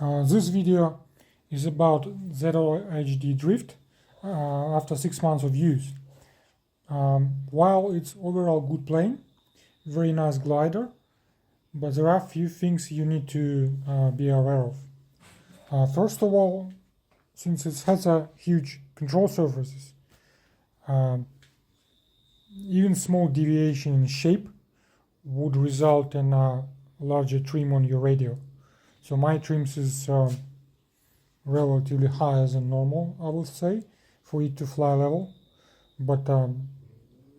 This video is about ZOHD Drift after 6 months of use. While it's overall good plane, very nice glider, but there are a few things you need to be aware of. First of all, since it has a huge control surfaces, even small deviation in shape would result in a larger trim on your radio. So my trims is relatively higher than normal, I will say, for it to fly level. But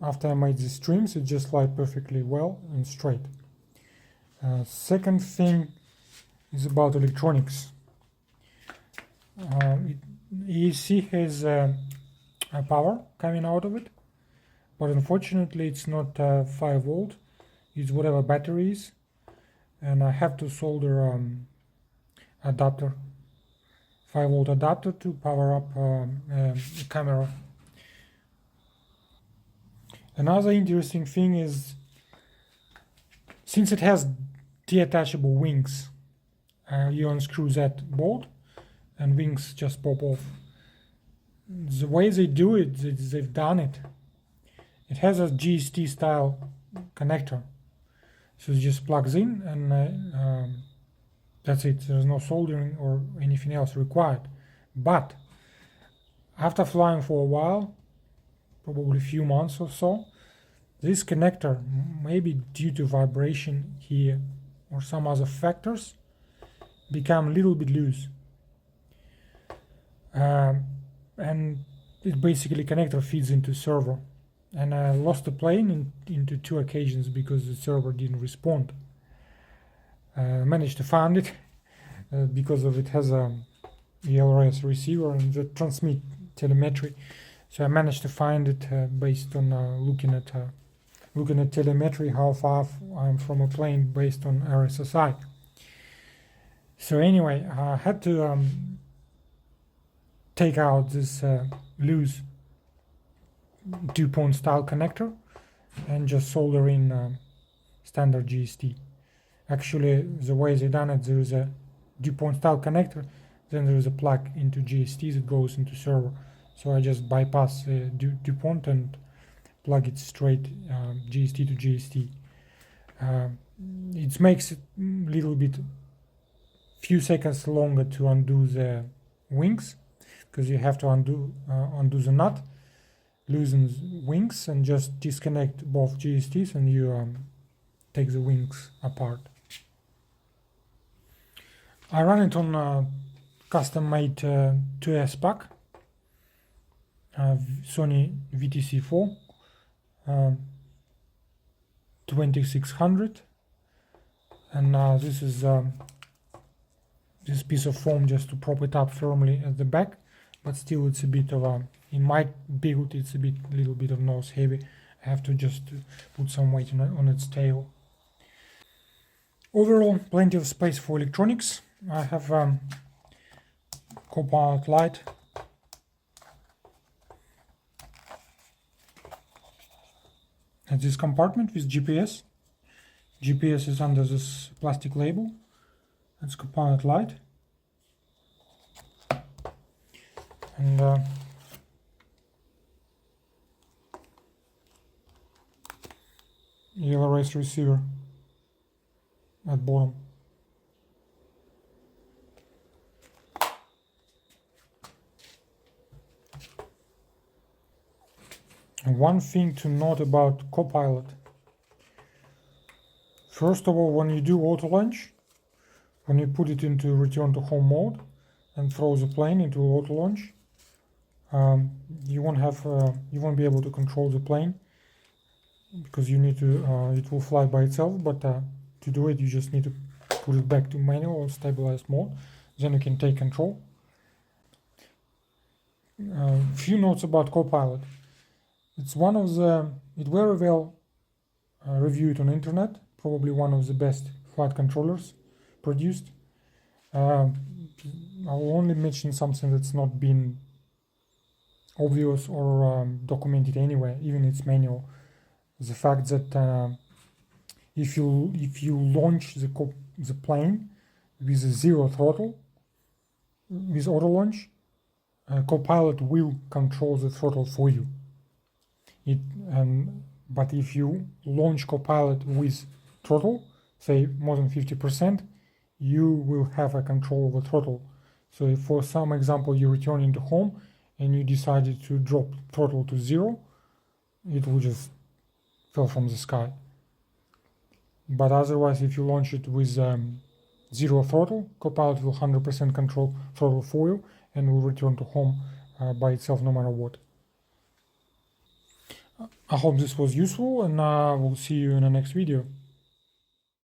after I made these trims, it just fly perfectly well and straight. Second thing is about electronics. ESC has a power coming out of it, but unfortunately it's not 5 volt, it's whatever battery is, and I have to solder adapter, 5 volt adapter to power up the camera. Another interesting thing is, since it has detachable wings, you unscrew that bolt and wings just pop off. The way they do it, they've done it. It has a GST style connector, so it just plugs in and that's it. There's no soldering or anything else required. But after flying for a while, probably a few months or so, this connector, maybe due to vibration here or some other factors, become a little bit loose. And it basically connector feeds into server. And I lost the plane into 2 occasions because the server didn't respond. Managed to find it because of it has a ELRS receiver and that transmit telemetry. So I managed to find it based on looking at telemetry, how far I'm from a plane based on RSSI. So anyway, I had to take out this loose 2-point style connector and just solder in standard GST. Actually, the way they done it, there is a 2-point style connector, then there is a plug into GST that goes into server. So I just bypass the 2-point and plug it straight GST to GST. It makes it a little bit, few seconds longer to undo the wings, because you have to undo the nut, loosen wings, and just disconnect both GSTs, and you take the wings apart. I run it on a custom-made 2S pack, Sony VTC4 2600, and this is this piece of foam just to prop it up firmly at the back, but still it's a bit of in my build it's a little bit of nose heavy. I have to just put some weight on its tail. Overall, plenty of space for electronics. I have Kopilot lite, and this compartment with GPS. GPS is under this plastic label. That's Kopilot lite, and ELRS receiver at bottom. And one thing to note about Kopilot. First of all, when you do auto launch, when you put it into return to home mode and throw the plane into auto launch, you won't be able to control the plane, because you need to it will fly by itself. But to do it, you just need to put it back to manual or stabilized mode. Then you can take control. Few notes about Kopilot. It's one of it very well reviewed on internet. Probably one of the best flight controllers produced. I will only mention something that's not been obvious or documented anywhere, even its manual. The fact that if you launch the plane with a 0 throttle with auto launch, Kopilot will control the throttle for you. But if you launch Kopilot with throttle, say more than 50%, you will have a control over throttle. So if for some example you return into home and you decided to drop throttle to 0, it will just fall from the sky. But otherwise, if you launch it with 0 throttle, Kopilot will 100% control throttle for you and will return to home by itself no matter what. I hope this was useful, and we'll see you in the next video.